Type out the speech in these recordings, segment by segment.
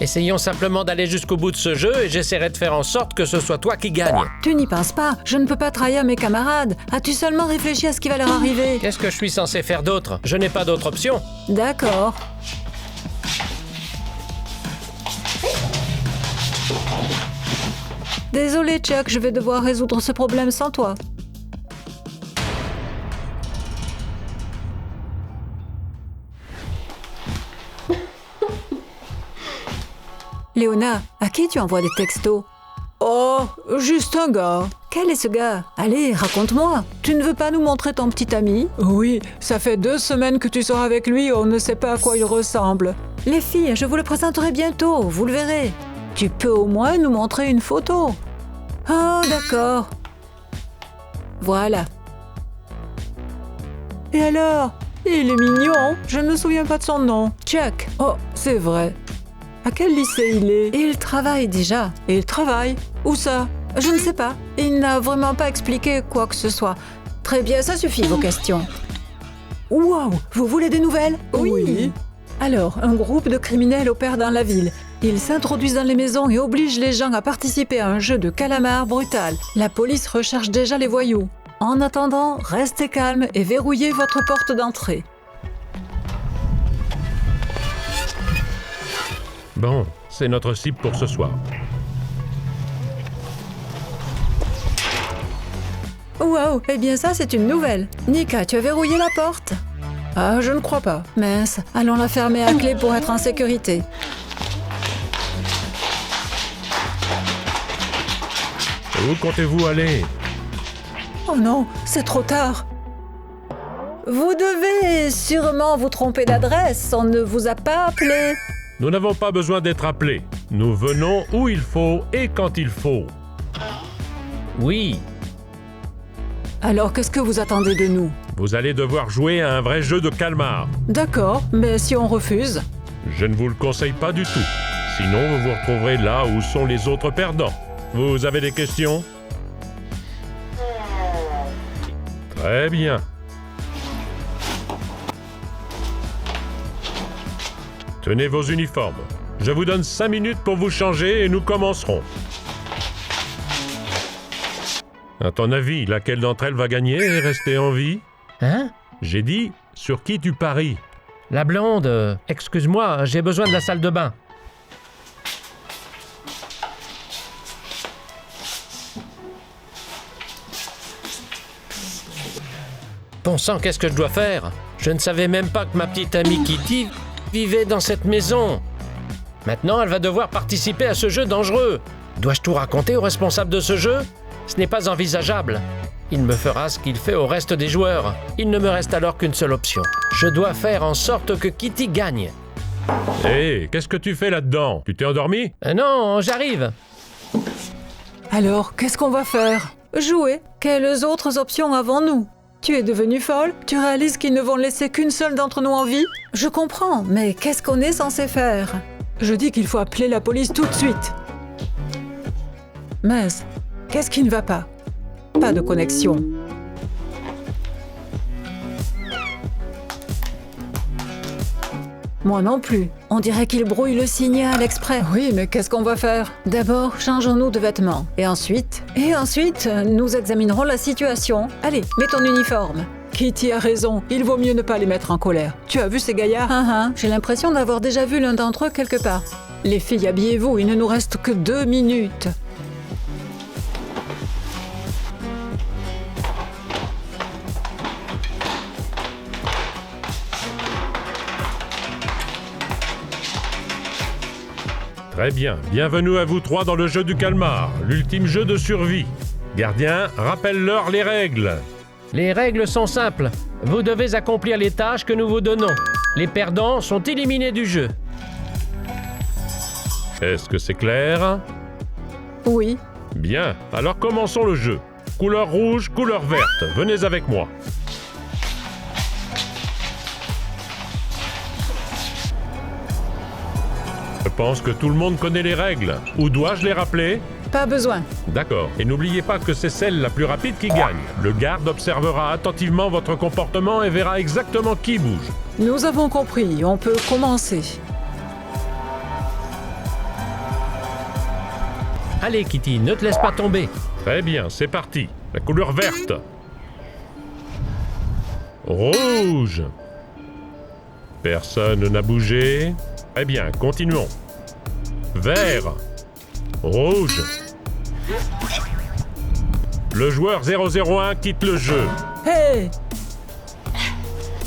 Essayons simplement d'aller jusqu'au bout de ce jeu et j'essaierai de faire en sorte que ce soit toi qui gagne. Tu n'y penses pas, je ne peux pas trahir mes camarades. As-tu seulement réfléchi à ce qui va leur arriver? Qu'est-ce que je suis censé faire d'autre? Je n'ai pas d'autre option. D'accord. Désolé, Chuck, je vais devoir résoudre ce problème sans toi. Léona, à qui tu envoies des textos? Oh, juste un gars. Quel est ce gars? Allez, raconte-moi. Tu ne veux pas nous montrer ton petit ami? Oui, ça fait 2 semaines que tu sors avec lui, on ne sait pas à quoi il ressemble. Les filles, je vous le présenterai bientôt, vous le verrez. Tu peux au moins nous montrer une photo. Oh, d'accord. Voilà. Et alors? Il est mignon. Je ne me souviens pas de son nom. Chuck. Oh, c'est vrai. À quel lycée il est? Il travaille déjà. Il travaille? Où ça? Je ne sais pas. Il n'a vraiment pas expliqué quoi que ce soit. Très bien, ça suffit vos questions. Wow, vous voulez des nouvelles? Oui. Alors, un groupe de criminels opère dans la ville. Ils s'introduisent dans les maisons et obligent les gens à participer à un jeu de calamar brutal. La police recherche déjà les voyous. En attendant, restez calme et verrouillez votre porte d'entrée. Bon, c'est notre cible pour ce soir. Wow, eh bien ça c'est une nouvelle. Nika, tu as verrouillé la porte? Ah, je ne crois pas. Mince, allons la fermer à clé pour être en sécurité. Où comptez-vous aller? Oh non, c'est trop tard. Vous devez sûrement vous tromper d'adresse, on ne vous a pas appelé. Nous n'avons pas besoin d'être appelés. Nous venons où il faut et quand il faut. Oui. Alors qu'est-ce que vous attendez de nous? Vous allez devoir jouer à un vrai jeu de calmar. D'accord, mais si on refuse? Je ne vous le conseille pas du tout. Sinon, vous vous retrouverez là où sont les autres perdants. Vous avez des questions? Très bien. Tenez vos uniformes. Je vous donne 5 minutes pour vous changer et nous commencerons. À ton avis, laquelle d'entre elles va gagner et rester en vie? Hein? J'ai dit, sur qui tu paries? La blonde, excuse-moi, j'ai besoin de la salle de bain. Bon sang, qu'est-ce que je dois faire? Je ne savais même pas que ma petite amie Kitty vivait dans cette maison. Maintenant, elle va devoir participer à ce jeu dangereux. Dois-je tout raconter au responsable de ce jeu? Ce n'est pas envisageable. Il me fera ce qu'il fait au reste des joueurs. Il ne me reste alors qu'une seule option. Je dois faire en sorte que Kitty gagne. Hé, qu'est-ce que tu fais là-dedans? Tu t'es endormi? Non, j'arrive. Alors, qu'est-ce qu'on va faire? Jouer. Quelles autres options avons-nous? Tu es devenue folle? Tu réalises qu'ils ne vont laisser qu'une seule d'entre nous en vie? Je comprends, mais qu'est-ce qu'on est censé faire? Je dis qu'il faut appeler la police tout de suite. Mince, qu'est-ce qui ne va pas? Pas de connexion. Moi non plus. On dirait qu'il brouille le signal exprès. Oui, mais qu'est-ce qu'on va faire? D'abord, changeons-nous de vêtements. Et ensuite, nous examinerons la situation. Allez, mets ton uniforme. Kitty a raison. Il vaut mieux ne pas les mettre en colère. Tu as vu ces gaillards? J'ai l'impression d'avoir déjà vu l'un d'entre eux quelque part. Les filles, habillez-vous. Il ne nous reste que 2 minutes. Très bien. Bienvenue à vous 3 dans le jeu du calmar, l'ultime jeu de survie. Gardien, rappelle-leur les règles. Les règles sont simples. Vous devez accomplir les tâches que nous vous donnons. Les perdants sont éliminés du jeu. Est-ce que c'est clair? Oui. Bien, alors commençons le jeu. Couleur rouge, couleur verte. Venez avec moi. Je pense que tout le monde connaît les règles. Ou dois-je les rappeler? Pas besoin. D'accord. Et n'oubliez pas que c'est celle la plus rapide qui gagne. Le garde observera attentivement votre comportement et verra exactement qui bouge. Nous avons compris. On peut commencer. Allez, Kitty, ne te laisse pas tomber. Très bien, c'est parti. La couleur verte. Rouge. Personne n'a bougé. Très bien, continuons. Vert. Rouge. Le joueur 001 quitte le jeu. Hé!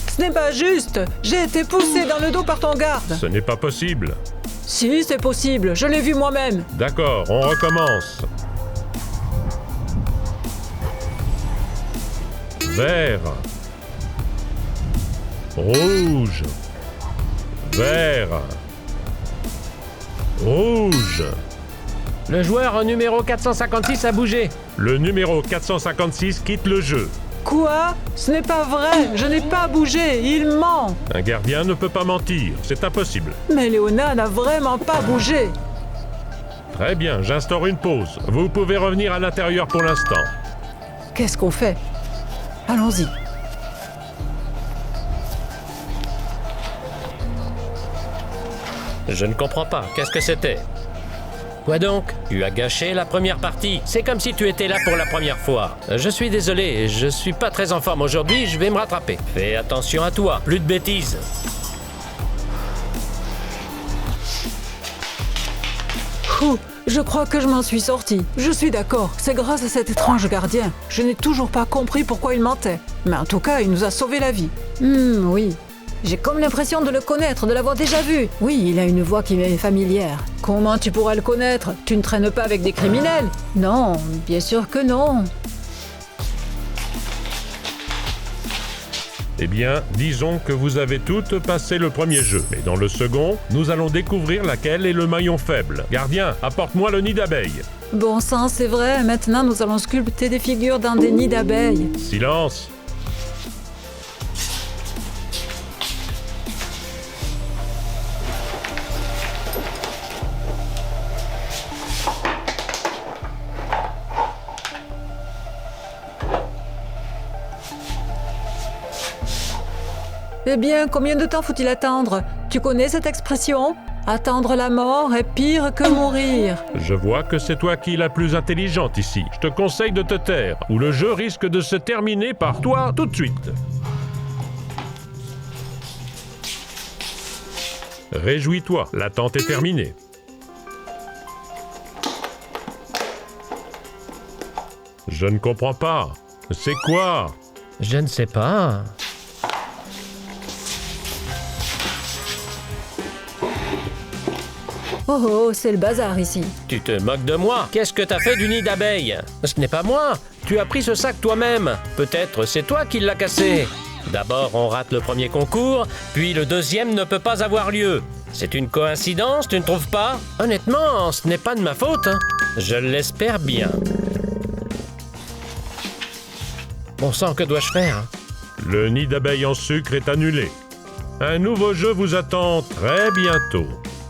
Ce n'est pas juste! J'ai été poussé dans le dos par ton garde! Ce n'est pas possible. Si, c'est possible, je l'ai vu moi-même! D'accord, on recommence. Vert. Rouge. Vert. Rouge. Le joueur numéro 456 a bougé. Le numéro 456 quitte le jeu. Quoi? Ce n'est pas vrai! Je n'ai pas bougé! Il ment! Un gardien ne peut pas mentir, c'est impossible. Mais Léona n'a vraiment pas bougé! Très bien, j'instaure une pause. Vous pouvez revenir à l'intérieur pour l'instant. Qu'est-ce qu'on fait? Allons-y. Je ne comprends pas. Qu'est-ce que c'était? Quoi donc? Tu as gâché la première partie. C'est comme si tu étais là pour la première fois. Je suis désolé, je suis pas très en forme aujourd'hui, je vais me rattraper. Fais attention à toi, plus de bêtises. Ouh, je crois que je m'en suis sortie. Je suis d'accord, c'est grâce à cet étrange gardien. Je n'ai toujours pas compris pourquoi il mentait. Mais en tout cas, il nous a sauvé la vie. Oui. J'ai comme l'impression de le connaître, de l'avoir déjà vu. Oui, il a une voix qui m'est familière. Comment tu pourras le connaître? Tu ne traînes pas avec des criminels? Non, bien sûr que non. Eh bien, disons que vous avez toutes passé le premier jeu. Mais dans le second, nous allons découvrir laquelle est le maillon faible. Gardien, apporte-moi le nid d'abeilles. Bon sang, c'est vrai. Maintenant, nous allons sculpter des figures dans des nids d'abeilles. Silence. Eh bien, combien de temps faut-il attendre? Tu connais cette expression? Attendre la mort est pire que mourir. Je vois que c'est toi qui es la plus intelligente ici. Je te conseille de te taire, ou le jeu risque de se terminer par toi tout de suite. Réjouis-toi, l'attente est terminée. Je ne comprends pas. C'est quoi? Je ne sais pas. Oh oh, c'est le bazar ici. Tu te moques de moi? Qu'est-ce que t'as fait du nid d'abeilles? Ce n'est pas moi. Tu as pris ce sac toi-même. Peut-être c'est toi qui l'as cassé. D'abord, on rate le premier concours, puis le deuxième ne peut pas avoir lieu. C'est une coïncidence, tu ne trouves pas? Honnêtement, ce n'est pas de ma faute. Je l'espère bien. Bon sang, que dois-je faire? Le nid d'abeilles en sucre est annulé. Un nouveau jeu vous attend très bientôt.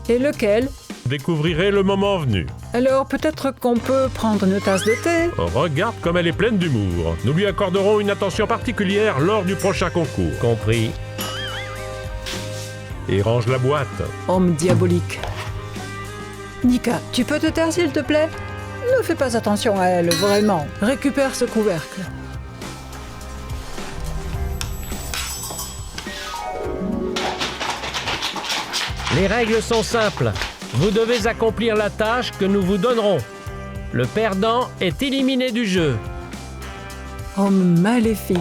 Et lequel? Découvrirez le moment venu. Alors peut-être qu'on peut prendre une tasse de thé? Regarde comme elle est pleine d'humour. Nous lui accorderons une attention particulière lors du prochain concours. Compris. Et range la boîte. Homme diabolique. Nika, tu peux te taire s'il te plaît? Ne fais pas attention à elle, vraiment. Récupère ce couvercle. Les règles sont simples. Vous devez accomplir la tâche que nous vous donnerons. Le perdant est éliminé du jeu. Homme maléfique.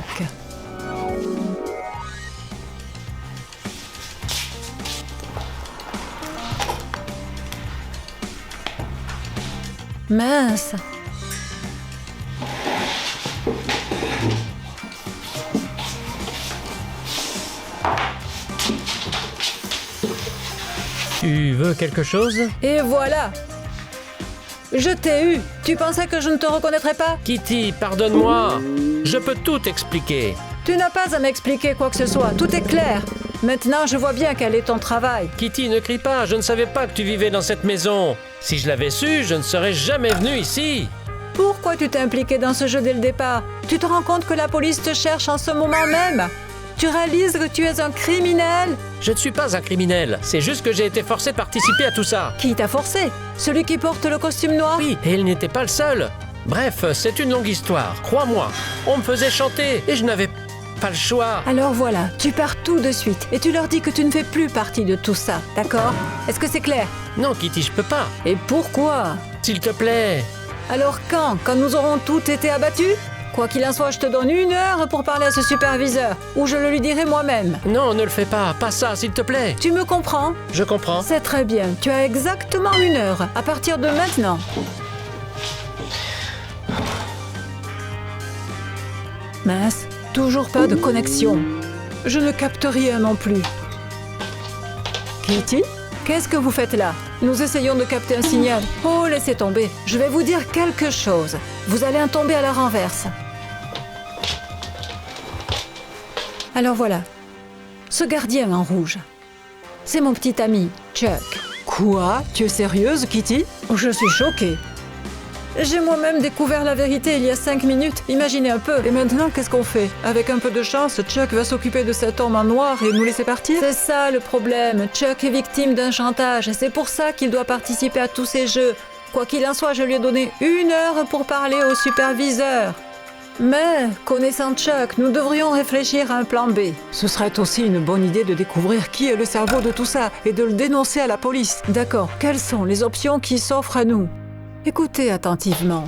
Mince. Tu veux quelque chose? Et voilà. Je t'ai eu. Tu pensais que je ne te reconnaîtrais pas? Kitty, pardonne-moi. Je peux tout expliquer. Tu n'as pas à m'expliquer quoi que ce soit. Tout est clair. Maintenant, je vois bien quel est ton travail. Kitty, ne crie pas. Je ne savais pas que tu vivais dans cette maison. Si je l'avais su, je ne serais jamais venu ici. Pourquoi tu t'es impliqué dans ce jeu dès le départ? Tu te rends compte que la police te cherche en ce moment même? Tu réalises que tu es un criminel? Je ne suis pas un criminel, c'est juste que j'ai été forcé de participer à tout ça. Qui t'a forcé? Celui qui porte le costume noir? Oui, et il n'était pas le seul. Bref, c'est une longue histoire, crois-moi. On me faisait chanter et je n'avais pas le choix. Alors voilà, tu pars tout de suite et tu leur dis que tu ne fais plus partie de tout ça, d'accord? Est-ce que c'est clair? Non, Kitty, je peux pas. Et pourquoi? S'il te plaît. Alors quand? Quand nous aurons tous été abattus? Quoi qu'il en soit, je te donne 1 heure pour parler à ce superviseur, ou je le lui dirai moi-même. Non, ne le fais pas, pas ça, s'il te plaît. Tu me comprends? Je comprends. C'est très bien, tu as exactement 1 heure, à partir de maintenant. Mince, toujours pas de connexion. Je ne capte rien non plus. Kitty? Qu'est-ce que vous faites là? Nous essayons de capter un signal. Oh, laissez tomber. Je vais vous dire quelque chose. Vous allez en tomber à la renverse. Alors voilà. Ce gardien en rouge. C'est mon petit ami, Chuck. Quoi? Tu es sérieuse, Kitty? Je suis choquée. J'ai moi-même découvert la vérité il y a 5 minutes. Imaginez un peu. Et maintenant, qu'est-ce qu'on fait? Avec un peu de chance, Chuck va s'occuper de cet homme en noir et nous laisser partir? C'est ça le problème. Chuck est victime d'un chantage et c'est pour ça qu'il doit participer à tous ces jeux. Quoi qu'il en soit, je lui ai donné 1 heure pour parler au superviseur. Mais, connaissant Chuck, nous devrions réfléchir à un plan B. Ce serait aussi une bonne idée de découvrir qui est le cerveau de tout ça et de le dénoncer à la police. D'accord, quelles sont les options qui s'offrent à nous? Écoutez attentivement.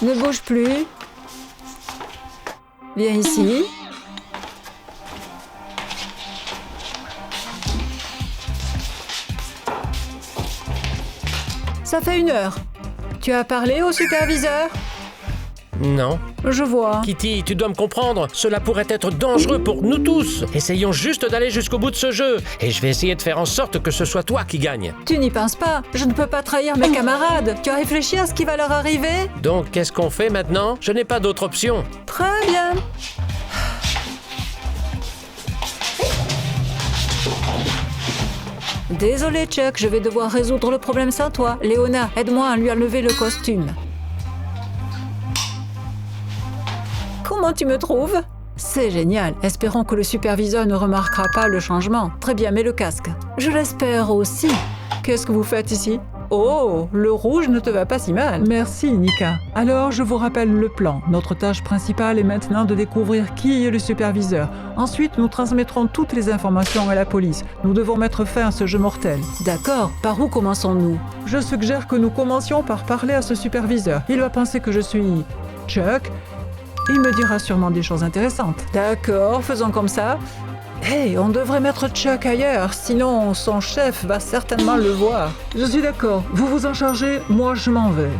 Ne bouge plus. Viens ici. Ça fait 1 heure. Tu as parlé au superviseur? Non. Je vois. Kitty, tu dois me comprendre. Cela pourrait être dangereux pour nous tous. Essayons juste d'aller jusqu'au bout de ce jeu. Et je vais essayer de faire en sorte que ce soit toi qui gagne. Tu n'y penses pas. Je ne peux pas trahir mes camarades. Tu as réfléchi à ce qui va leur arriver? Donc, qu'est-ce qu'on fait maintenant? Je n'ai pas d'autre option. Très bien. Désolé, Chuck, je vais devoir résoudre le problème sans toi. Léona, aide-moi à lui enlever le costume. Comment tu me trouves? C'est génial. Espérons que le superviseur ne remarquera pas le changement. Très bien, mets le casque. Je l'espère aussi. Qu'est-ce que vous faites ici? Oh, le rouge ne te va pas si mal. Merci, Nika. Alors, je vous rappelle le plan. Notre tâche principale est maintenant de découvrir qui est le superviseur. Ensuite, nous transmettrons toutes les informations à la police. Nous devons mettre fin à ce jeu mortel. D'accord. Par où commençons-nous? Je suggère que nous commencions par parler à ce superviseur. Il va penser que je suis Chuck. Il me dira sûrement des choses intéressantes. D'accord, faisons comme ça. Hey, on devrait mettre Chuck ailleurs, sinon son chef va certainement le voir. Je suis d'accord. Vous vous en chargez, moi je m'en vais.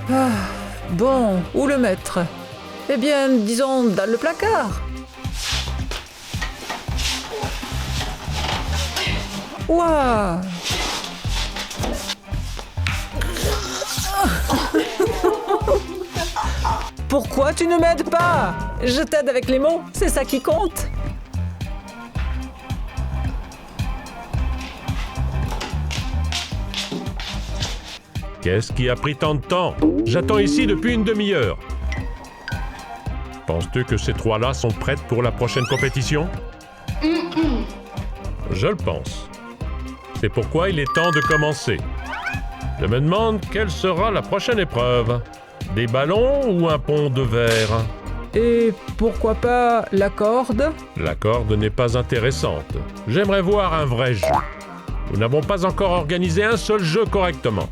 Ah, bon, où le mettre? Eh bien, disons dans le placard. Waouh! Pourquoi tu ne m'aides pas? Je t'aide avec les mots, c'est ça qui compte. Qu'est-ce qui a pris tant de temps? J'attends ici depuis une demi-heure. Penses-tu que ces trois-là sont prêtes pour la prochaine compétition? Je le pense. C'est pourquoi il est temps de commencer. Je me demande quelle sera la prochaine épreuve. Des ballons ou un pont de verre? Et pourquoi pas la corde? La corde n'est pas intéressante. J'aimerais voir un vrai jeu. Nous n'avons pas encore organisé un seul jeu correctement.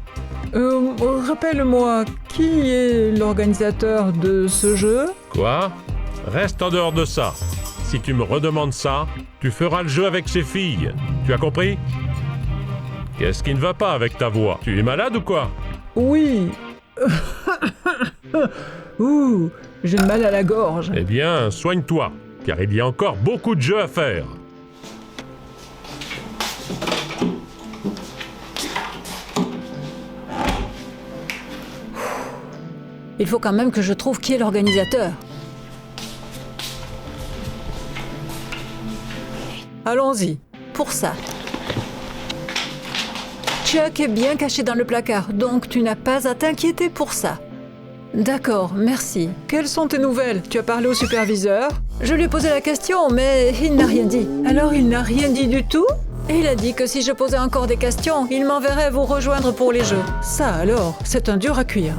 Rappelle-moi, qui est l'organisateur de ce jeu? Quoi? Reste en dehors de ça. Si tu me redemandes ça, tu feras le jeu avec ces filles. Tu as compris? Qu'est-ce qui ne va pas avec ta voix? Tu es malade ou quoi? Oui. Ouh, j'ai mal à la gorge. Eh bien, soigne-toi, car il y a encore beaucoup de jeux à faire. Il faut quand même que je trouve qui est l'organisateur. Allons-y, pour ça. Chuck est bien caché dans le placard, donc tu n'as pas à t'inquiéter pour ça. D'accord, merci. Quelles sont tes nouvelles? Tu as parlé au superviseur? Je lui ai posé la question, mais il n'a rien dit. Alors il n'a rien dit du tout? Il a dit que si je posais encore des questions, il m'enverrait vous rejoindre pour les jeux. Ça alors, c'est un dur à cuire.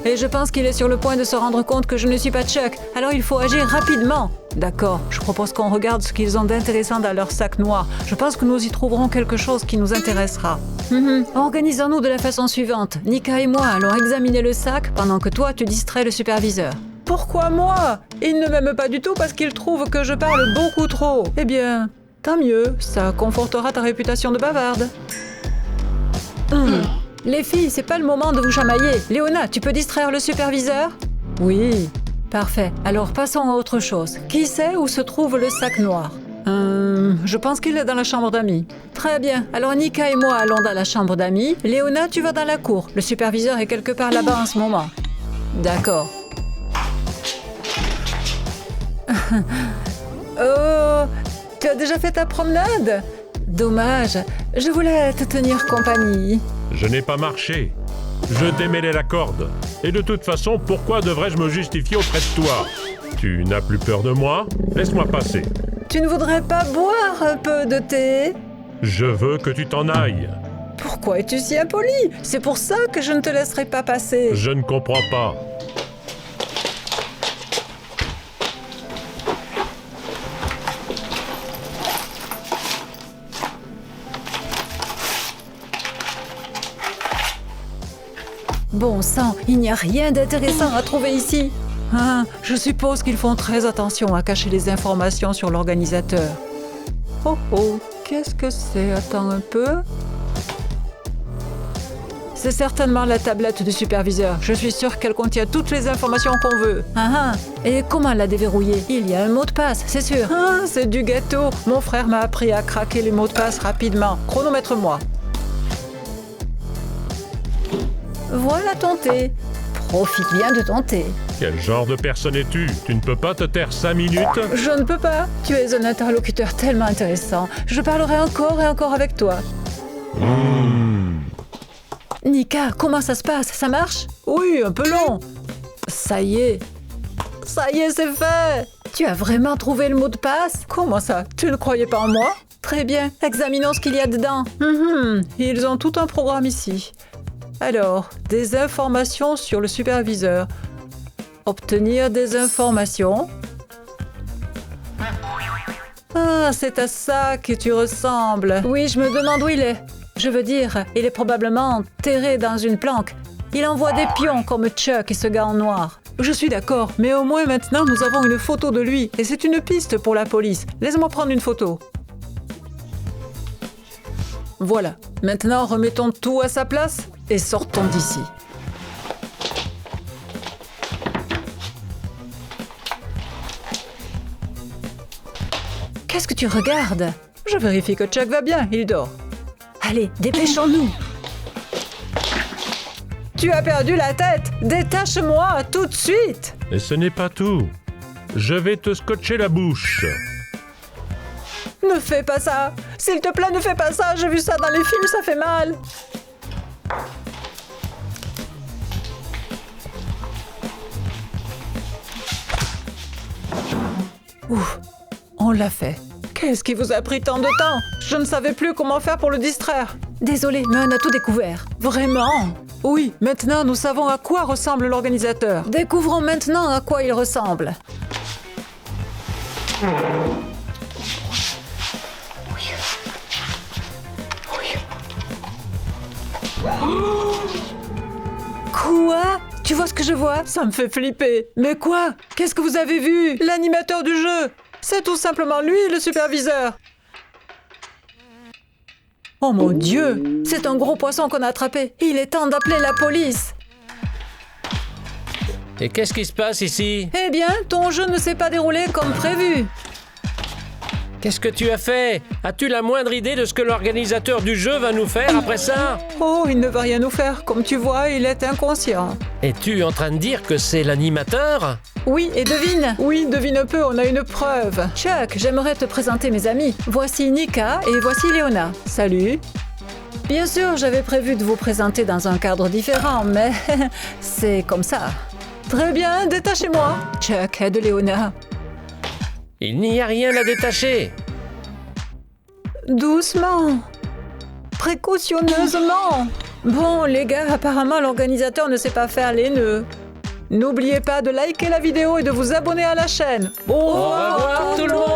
Et je pense qu'il est sur le point de se rendre compte que je ne suis pas Chuck, alors il faut agir rapidement. D'accord, je propose qu'on regarde ce qu'ils ont d'intéressant dans leur sac noir. Je pense que nous y trouverons quelque chose qui nous intéressera. Organisons-nous de la façon suivante. Nika et moi allons examiner le sac pendant que toi tu distrais le superviseur. Pourquoi moi? Il ne m'aime pas du tout parce qu'il trouve que je parle beaucoup trop. Eh bien, tant mieux, ça confortera ta réputation de bavarde. Les filles, c'est pas le moment de vous chamailler. Léona, tu peux distraire le superviseur? Oui. Parfait. Alors passons à autre chose. Qui sait où se trouve le sac noir? Je pense qu'il est dans la chambre d'amis. Très bien. Alors Nika et moi allons dans la chambre d'amis. Léona, tu vas dans la cour. Le superviseur est quelque part là-bas en ce moment. D'accord. Oh, tu as déjà fait ta promenade? Dommage. Je voulais te tenir compagnie. Je n'ai pas marché. Je démêlais la corde. Et de toute façon, pourquoi devrais-je me justifier auprès de toi? Tu n'as plus peur de moi? Laisse-moi passer. Tu ne voudrais pas boire un peu de thé? Je veux que tu t'en ailles. Pourquoi es-tu si impoli? C'est pour ça que je ne te laisserai pas passer. Je ne comprends pas. Bon sang, il n'y a rien d'intéressant à trouver ici. Je suppose qu'ils font très attention à cacher les informations sur l'organisateur. Oh, qu'est-ce que c'est? Attends un peu. C'est certainement la tablette du superviseur. Je suis sûre qu'elle contient toutes les informations qu'on veut. Et comment la déverrouiller? Il y a un mot de passe, c'est sûr. C'est du gâteau. Mon frère m'a appris à craquer les mots de passe rapidement. Chronomètre-moi. Voilà ton thé. Profite bien de ton thé. Quel genre de personne es-tu? Tu ne peux pas te taire 5 minutes? Je ne peux pas. Tu es un interlocuteur tellement intéressant. Je parlerai encore et encore avec toi. Nika, comment ça se passe? Ça marche? Oui, un peu long. Ça y est, c'est fait. Tu as vraiment trouvé le mot de passe? Comment ça? Tu ne croyais pas en moi? Très bien, examinons ce qu'il y a dedans. Ils ont tout un programme ici. Alors, des informations sur le superviseur. Obtenir des informations. C'est à ça que tu ressembles. Oui, je me demande où il est. Je veux dire, il est probablement enterré dans une planque. Il envoie des pions comme Chuck et ce gars en noir. Je suis d'accord, mais au moins maintenant nous avons une photo de lui et c'est une piste pour la police. Laisse-moi prendre une photo. Voilà, maintenant remettons tout à sa place et sortons d'ici. Qu'est-ce que tu regardes? Je vérifie que Chuck va bien, il dort. Allez, dépêchons-nous. Tu as perdu la tête! Détache-moi tout de suite! Et ce n'est pas tout. Je vais te scotcher la bouche. Ne fais pas ça! S'il te plaît, ne fais pas ça! J'ai vu ça dans les films, ça fait mal! Ouf! On l'a fait. Qu'est-ce qui vous a pris tant de temps? Je ne savais plus comment faire pour le distraire. Désolée, mais on a tout découvert. Vraiment? Oui, maintenant nous savons à quoi ressemble l'organisateur. Découvrons maintenant à quoi il ressemble. Quoi? Tu vois ce que je vois? Ça me fait flipper. Mais quoi? Qu'est-ce que vous avez vu? L'animateur du jeu! C'est tout simplement lui, le superviseur. Oh mon Dieu! C'est un gros poisson qu'on a attrapé. Il est temps d'appeler la police. Et qu'est-ce qui se passe ici? Eh bien, ton jeu ne s'est pas déroulé comme prévu. Qu'est-ce que tu as fait? As-tu la moindre idée de ce que l'organisateur du jeu va nous faire après ça? Oh, il ne va rien nous faire. Comme tu vois, il est inconscient. Es-tu en train de dire que c'est l'animateur? Oui, et devine. Oui, devine un peu, on a une preuve. Chuck, j'aimerais te présenter mes amis. Voici Nika et voici Léona. Salut. Bien sûr, j'avais prévu de vous présenter dans un cadre différent, mais c'est comme ça. Très bien, détachez-moi. Chuck, aide Léona. Il n'y a rien à détacher. Doucement. Précautionneusement. Bon, les gars, apparemment l'organisateur ne sait pas faire les nœuds. N'oubliez pas de liker la vidéo et de vous abonner à la chaîne. Au Au revoir tout le monde.